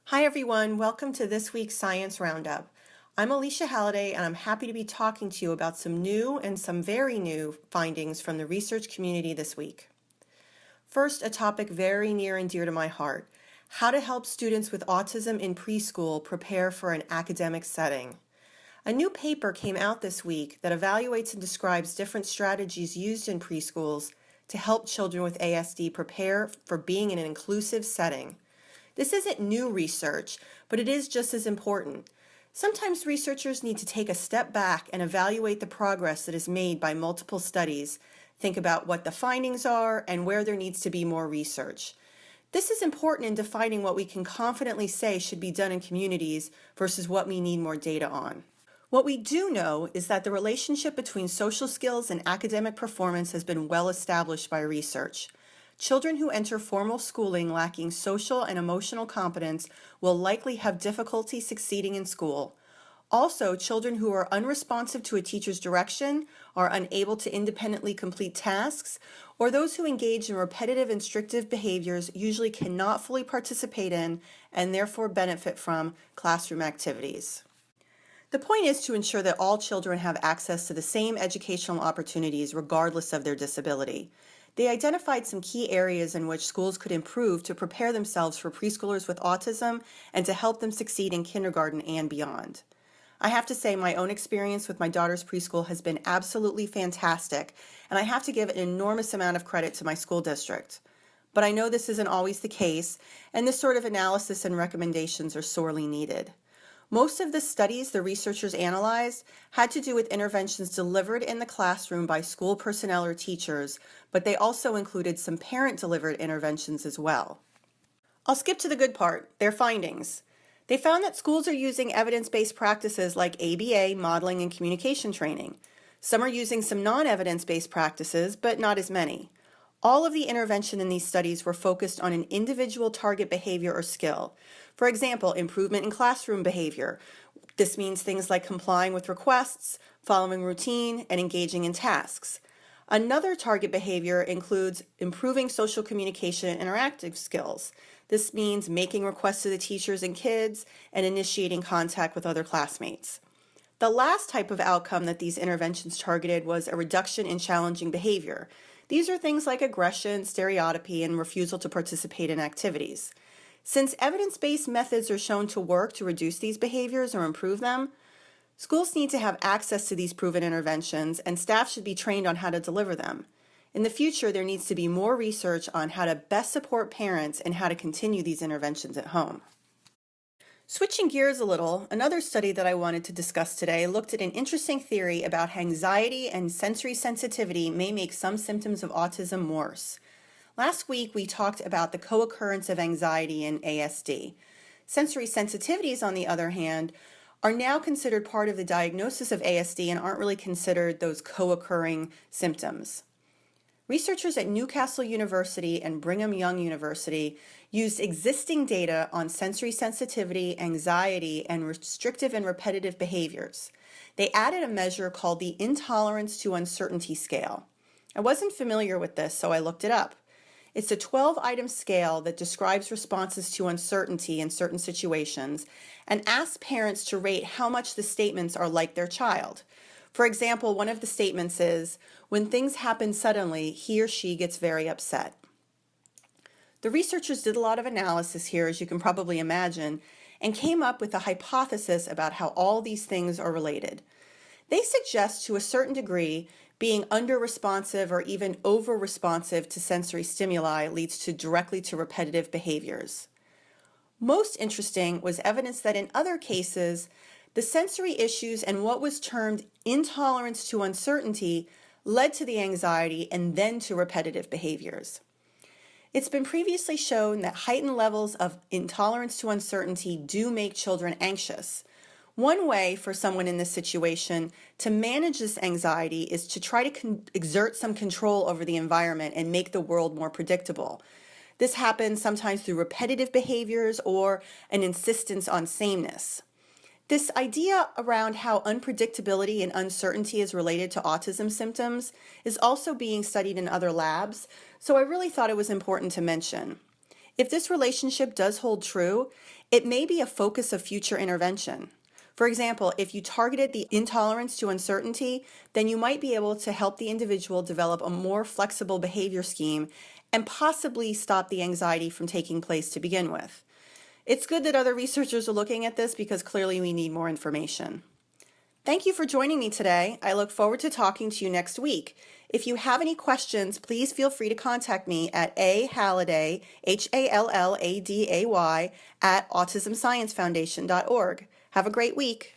Hi everyone, welcome to this week's Science Roundup. I'm Alicia Halliday and I'm happy to be talking to you about some new and some very new findings from the research community this week. First, a topic very near and dear to my heart: how to help students with autism in preschool prepare for an academic setting. A new paper came out this week that evaluates and describes different strategies used in preschools to help children with ASD prepare for being in an inclusive setting. This isn't new research, but it is just as important. Sometimes researchers need to take a step back and evaluate the progress that is made by multiple studies, think about what the findings are, and where there needs to be more research. This is important in defining what we can confidently say should be done in communities versus what we need more data on. What we do know is that the relationship between social skills and academic performance has been well established by research. Children who enter formal schooling lacking social and emotional competence will likely have difficulty succeeding in school. Also, children who are unresponsive to a teacher's direction, are unable to independently complete tasks, or those who engage in repetitive and restrictive behaviors usually cannot fully participate in and therefore benefit from classroom activities. The point is to ensure that all children have access to the same educational opportunities regardless of their disability. They identified some key areas in which schools could improve to prepare themselves for preschoolers with autism and to help them succeed in kindergarten and beyond. I have to say my own experience with my daughter's preschool has been absolutely fantastic, and I have to give an enormous amount of credit to my school district. But I know this isn't always the case, and this sort of analysis and recommendations are sorely needed. Most of the studies the researchers analyzed had to do with interventions delivered in the classroom by school personnel or teachers, but they also included some parent-delivered interventions as well. I'll skip to the good part, their findings. They found that schools are using evidence-based practices like ABA, modeling, and communication training. Some are using some non-evidence-based practices, but not as many. All of the intervention in these studies were focused on an individual target behavior or skill. For example, improvement in classroom behavior. This means things like complying with requests, following routine, and engaging in tasks. Another target behavior includes improving social communication and interactive skills. This means making requests to the teachers and kids and initiating contact with other classmates. The last type of outcome that these interventions targeted was a reduction in challenging behavior. These are things like aggression, stereotypy, and refusal to participate in activities. Since evidence-based methods are shown to work to reduce these behaviors or improve them, schools need to have access to these proven interventions, and staff should be trained on how to deliver them. In the future, there needs to be more research on how to best support parents and how to continue these interventions at home. Switching gears a little, another study that I wanted to discuss today looked at an interesting theory about how anxiety and sensory sensitivity may make some symptoms of autism worse. Last week, we talked about the co-occurrence of anxiety in ASD. Sensory sensitivities, on the other hand, are now considered part of the diagnosis of ASD and aren't really considered those co-occurring symptoms. Researchers at Newcastle University and Brigham Young University used existing data on sensory sensitivity, anxiety, and restrictive and repetitive behaviors. They added a measure called the Intolerance to Uncertainty Scale. I wasn't familiar with this, so I looked it up. It's a 12-item scale that describes responses to uncertainty in certain situations and asks parents to rate how much the statements are like their child. For example, one of the statements is, "When things happen suddenly, he or she gets very upset." The researchers did a lot of analysis here, as you can probably imagine, and came up with a hypothesis about how all these things are related. They suggest, to a certain degree, being under-responsive or even over-responsive to sensory stimuli leads directly to repetitive behaviors. Most interesting was evidence that in other cases, the sensory issues and what was termed intolerance to uncertainty led to the anxiety and then to repetitive behaviors. It's been previously shown that heightened levels of intolerance to uncertainty do make children anxious. One way for someone in this situation to manage this anxiety is to try to exert some control over the environment and make the world more predictable. This happens sometimes through repetitive behaviors or an insistence on sameness. This idea around how unpredictability and uncertainty is related to autism symptoms is also being studied in other labs, so I really thought it was important to mention. If this relationship does hold true, it may be a focus of future intervention. For example, if you targeted the intolerance to uncertainty, then you might be able to help the individual develop a more flexible behavior scheme and possibly stop the anxiety from taking place to begin with. It's good that other researchers are looking at this because clearly we need more information. Thank you for joining me today. I look forward to talking to you next week. If you have any questions, please feel free to contact me at ahalladay, Halladay, @autismsciencefoundation.org. Have a great week.